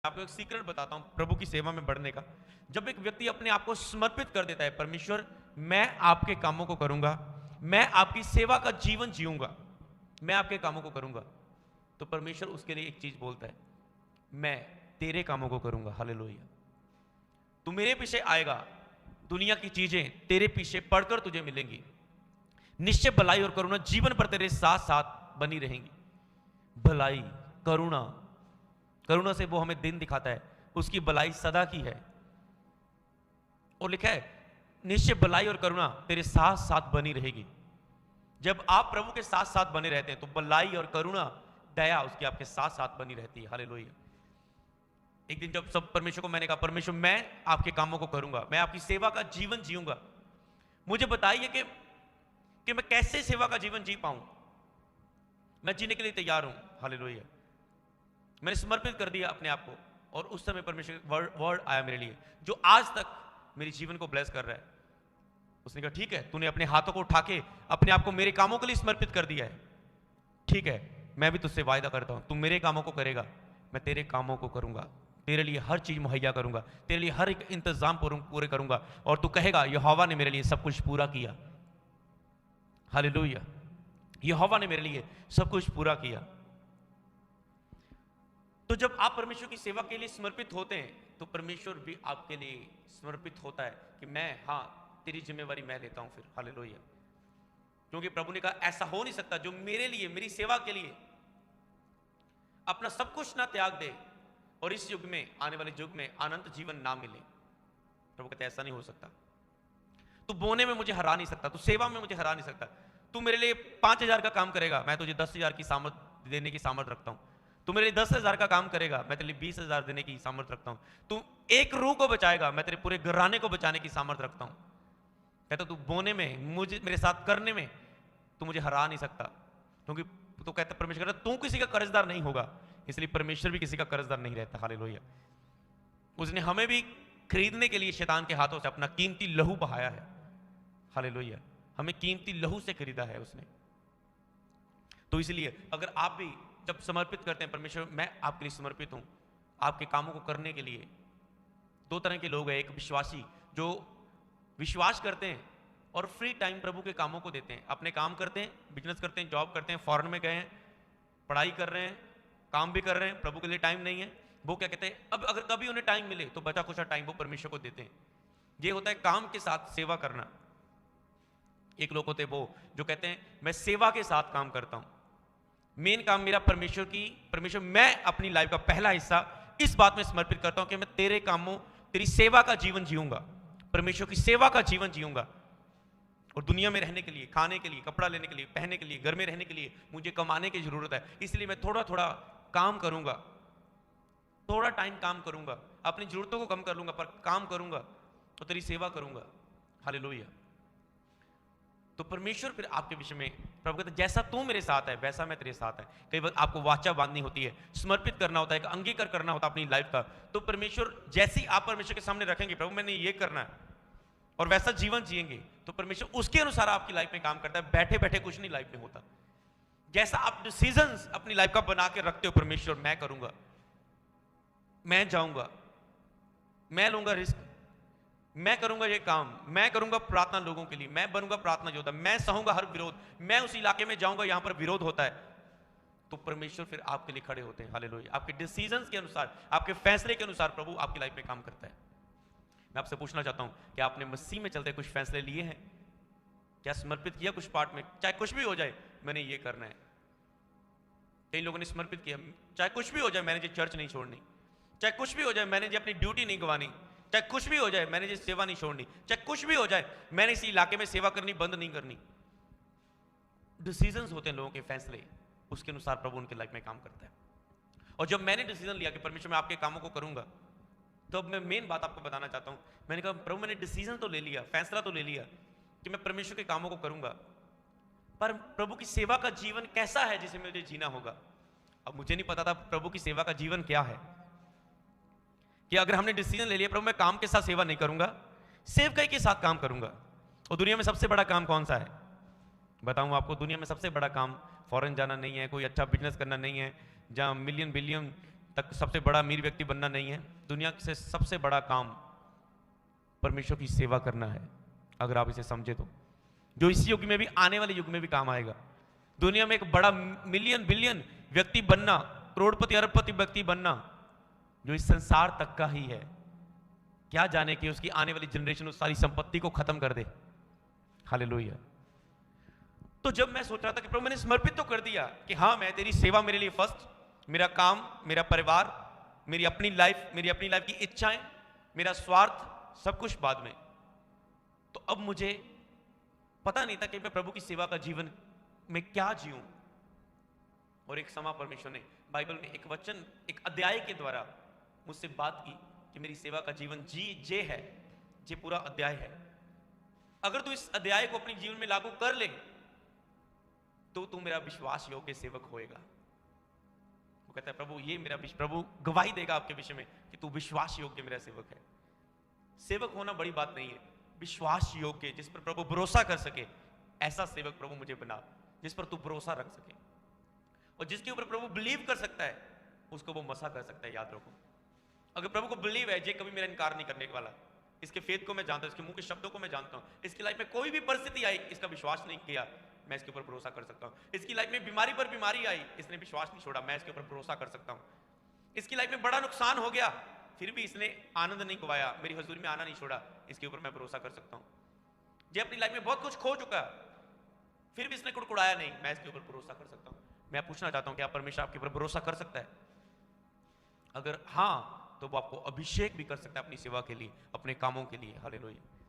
आपको एक सीक्रेट बताता हूं प्रभु की सेवा में बढ़ने का। जब एक व्यक्ति अपने आप को समर्पित कर देता है, परमेश्वर मैं आपके कामों को करूंगा, मैं आपकी सेवा का जीवन जीऊंगा, मैं आपके कामों को करूंगा, तो परमेश्वर उसके लिए एक चीज बोलता है, मैं तेरे कामों को करूंगा। हालेलुया। तू मेरे पीछे आएगा, दुनिया की चीजें तेरे पीछे पढ़कर तुझे मिलेंगी, निश्चय भलाई और करुणा जीवन पर तेरे साथ साथ बनी रहेंगी। भलाई, करुणा, करुणा से वो हमें दिन दिखाता है, उसकी भलाई सदा की है। और लिखा है निश्चय भलाई और करुणा तेरे साथ साथ बनी रहेगी। जब आप प्रभु के साथ साथ बने रहते हैं तो भलाई और करुणा, दया उसकी आपके साथ साथ बनी रहती है। हालेलुया। एक दिन जब सब परमेश्वर को मैंने कहा, परमेश्वर मैं आपके कामों को करूंगा, मैं आपकी सेवा का जीवन जीऊंगा, मुझे बताइए कि मैं कैसे सेवा का जीवन जी पाऊं। मैं जीने के लिए तैयार हूं। हालेलुया। मैंने समर्पित कर दिया अपने आप को, और उस समय परमेश्वर वर्ड आया मेरे लिए जो आज तक मेरे जीवन को ब्लेस कर रहा है। उसने कहा ठीक है, तूने अपने हाथों को उठा के अपने आप को मेरे कामों के लिए समर्पित कर दिया है, ठीक है, मैं भी तुझसे वायदा करता हूं, तू मेरे कामों को करेगा, मैं तेरे कामों को करूंगा, तेरे लिए हर चीज मुहैया करूंगा, तेरे लिए हर एक इंतजाम पूरे करूंगा, और तू कहेगा यहोवा ने मेरे लिए सब कुछ पूरा किया। हालेलुया। यहोवा ने मेरे लिए सब कुछ पूरा किया। तो जब आप परमेश्वर की सेवा के लिए समर्पित होते हैं तो परमेश्वर भी आपके लिए समर्पित होता है कि मैं, हाँ, तेरी जिम्मेवारी मैं लेता हूं फिर। हालेलुया। क्योंकि प्रभु ने कहा ऐसा हो नहीं सकता जो मेरे लिए, मेरी सेवा के लिए अपना सब कुछ ना त्याग दे और इस युग में, आने वाले युग में अनंत जीवन ना मिले। प्रभु कहते ऐसा नहीं हो सकता। तू बोने में मुझे हरा नहीं सकता, तू सेवा में मुझे हरा नहीं सकता। तू मेरे लिए 5,000 का काम करेगा, मैं तुझे 10,000 की सामर्थ देने की सामर्थ रखता हूं। तू मेरे लिए 10,000 का काम करेगा, मैं तेरे लिए 20,000 देने की सामर्थ रखता हूं। तू एक रूह को बचाएगा, मैं तेरे पूरे घराने को बचाने की सामर्थ रखता हूं। कहता तू बोने में, मुझे मेरे साथ करने में तू मुझे हरा नहीं सकता। क्योंकि तो कहता परमेश्वर कहता तू किसी का कर्जदार नहीं होगा, इसलिए परमेश्वर भी किसी का कर्जदार नहीं रहता। हालेलुया। उसने हमें भी खरीदने के लिए शैतान के हाथों से अपना कीमती लहू बहाया है। हालेलुया। हमें कीमती लहू से खरीदा है उसने। तो इसलिए अगर आप भी जब समर्पित करते हैं, परमेश्वर मैं आपके लिए समर्पित हूं, आपके कामों को करने के लिए। दो तरह के लोग हैं, एक विश्वासी जो विश्वास करते हैं और फ्री टाइम प्रभु के कामों को देते हैं, अपने काम करते हैं, बिजनेस करते हैं, जॉब करते हैं, फॉरेन में गए हैं, पढ़ाई कर रहे हैं, काम भी कर रहे हैं, प्रभु के लिए टाइम नहीं है। वो क्या कहते हैं, अब अगर कभी उन्हें टाइम मिले तो बचा कुछ टाइम वो परमेश्वर को देते हैं। ये होता है काम के साथ सेवा करना। एक लोग होते हैं वो जो कहते हैं मैं सेवा के साथ काम करता हूं, मेन काम मेरा परमेश्वर मैं अपनी लाइफ का पहला हिस्सा इस बात में समर्पित करता हूं कि मैं तेरे कामों, तेरी सेवा का जीवन जीऊंगा, परमेश्वर की सेवा का जीवन जीऊंगा। और दुनिया में रहने के लिए, खाने के लिए, कपड़ा लेने के लिए, पहनने के लिए, घर में रहने के लिए मुझे कमाने की जरूरत है, इसलिए मैं थोड़ा थोड़ा काम करूंगा, थोड़ा टाइम काम करूंगा, अपनी जरूरतों को कम कर लूंगा, पर काम करूंगा और तेरी सेवा करूंगा। हालेलुया। तो परमेश्वर फिर आपके विषय में प्रभु कहते जैसा तू मेरे साथ है वैसा मैं तेरे साथ है। कई बार आपको वाचा बांधनी होती है, समर्पित करना होता है, एक अंगीकार करना होता है अपनी लाइफ का। तो परमेश्वर जैसी आप परमेश्वर के सामने रखेंगे प्रभु मैंने ये करना है और वैसा जीवन जिएंगे, तो परमेश्वर उसके अनुसार आपकी लाइफ में काम करता है। बैठे बैठे कुछ नहीं लाइफ में होता। जैसा आप डिसीजंस अपनी लाइफ का बना के रखते हो, परमेश्वर मैं करूंगा, मैं जाऊंगा, मैं लूंगा रिस्क, मैं करूंगा ये काम, मैं करूंगा प्रार्थना लोगों के लिए, मैं बनूंगा प्रार्थना योद्धा, मैं सहूंगा हर विरोध, मैं उस इलाके में जाऊंगा यहां पर विरोध होता है, तो परमेश्वर फिर आपके लिए खड़े होते हैं। हालेलुया। आपके डिसीजंस के अनुसार, आपके फैसले के अनुसार प्रभु आपकी लाइफ में काम करता है। मैं आपसे पूछना चाहता हूं कि आपने मसीह में चलते कुछ फैसले लिए हैं क्या? समर्पित किया कुछ पार्ट में, चाहे कुछ भी हो जाए मैंने ये करना है। कई लोगों ने समर्पित किया, चाहे कुछ भी हो जाए मैंने ये चर्च नहीं छोड़नी, चाहे कुछ भी हो जाए मैंने ये अपनी ड्यूटी नहीं गंवानी, चाहे कुछ भी हो जाए मैंने ये सेवा नहीं छोड़नी, चाहे कुछ भी हो जाए मैंने इसी इलाके में सेवा करनी बंद नहीं करनी। डिसीजंस होते हैं लोगों के, फैसले, उसके अनुसार प्रभु उनके लाइफ में काम करता है। और जब मैंने डिसीजन लिया कि परमेश्वर मैं आपके कामों को करूंगा, तो अब मैं मेन बात आपको बताना चाहता हूं। मैंने कहा प्रभु मैंने डिसीजन तो ले लिया, फैसला तो ले लिया कि मैं परमेश्वर के कामों को करूंगा, पर प्रभु की सेवा का जीवन कैसा है जिसे मुझे जीना होगा। अब मुझे नहीं पता था प्रभु की सेवा का जीवन क्या है, कि अगर हमने डिसीजन ले लिया प्रभु मैं काम के साथ सेवा नहीं करूंगा, सेवकाई के साथ काम करूंगा। और दुनिया में सबसे बड़ा काम कौन सा है बताऊं आपको? दुनिया में सबसे बड़ा काम फॉरेन जाना नहीं है, कोई अच्छा बिजनेस करना नहीं है, जहां मिलियन बिलियन तक सबसे बड़ा अमीर व्यक्ति बनना नहीं है। दुनिया से सबसे बड़ा काम परमेश्वर की सेवा करना है, अगर आप इसे समझे तो, जो इस युग में भी आने वाले युग में भी काम आएगा। दुनिया में एक बड़ा मिलियन बिलियन व्यक्ति बनना, करोड़पति अरबपति व्यक्ति बनना, जो इस संसार तक का ही है, क्या जाने कि उसकी आने वाली जनरेशन उस सारी संपत्ति को खत्म कर दे। हालेलुया। तो जब मैं सोच रहा था कि प्रभु मैंने समर्पित तो कर दिया कि हाँ मैं तेरी सेवा मेरे लिए फर्स्ट, मेरा काम, मेरा परिवार, मेरी अपनी लाइफ की इच्छाएं, मेरा स्वार्थ सब कुछ बाद में, तो अब मुझे पता नहीं था कि मैं प्रभु की सेवा का जीवन में क्या जीऊं। और एक समय परमेश्वर ने बाइबल में एक वचन, एक अध्याय के द्वारा मुझसे बात की कि मेरी सेवा का जीवन जे है, जे पूरा अध्याय है, अगर तू इस अध्याय को अपने जीवन में लागू कर ले तो तू मेरा विश्वास योग्य सेवक होएगा। वो कहता है प्रभु ये मेरा प्रभु गवाही देगा आपके विषय में कि तू विश्वास योग्य मेरा सेवक है। सेवक होना बड़ी बात नहीं है, विश्वास योग्य, जिस पर प्रभु भरोसा कर सके, ऐसा सेवक प्रभु मुझे बना, जिस पर तू भरोसा रख सके, और जिसके ऊपर प्रभु बिलीव कर सकता है उसको वो मसा कर सकता है। याद रखो, अगर प्रभु को बिलीव है, जे कभी मेरा इनकार नहीं करने वाला, इसके फेथ को मैं जानता हूं, इसके मुंह के शब्दों को मैं जानता हूं, इसकी लाइफ में कोई भी परिस्थिति आई, इसका विश्वास नहीं किया, मैं इसके ऊपर भरोसा कर सकता हूं। इसकी लाइफ में बीमारी पर बीमारी आई, इसने विश्वास नहीं छोड़ा, मैं इसके ऊपर भरोसा कर सकता हूं। इसकी लाइफ में बड़ा नुकसान हो गया, फिर भी इसने आनंद नहीं गवाया, मेरी हजूरी में आना नहीं छोड़ा, इसके ऊपर मैं भरोसा कर सकता हूं। जे अपनी लाइफ में बहुत कुछ खो चुका, फिर भी इसने कुड़कुड़ाया नहीं, मैं इसके ऊपर भरोसा कर सकता हूं। मैं पूछना चाहता हूं कि आप परमेश्वर आपके ऊपर भरोसा कर सकता है? अगर हाँ, तो वो आपको अभिषेक भी कर सकता है अपनी सेवा के लिए, अपने कामों के लिए। हालेलुया।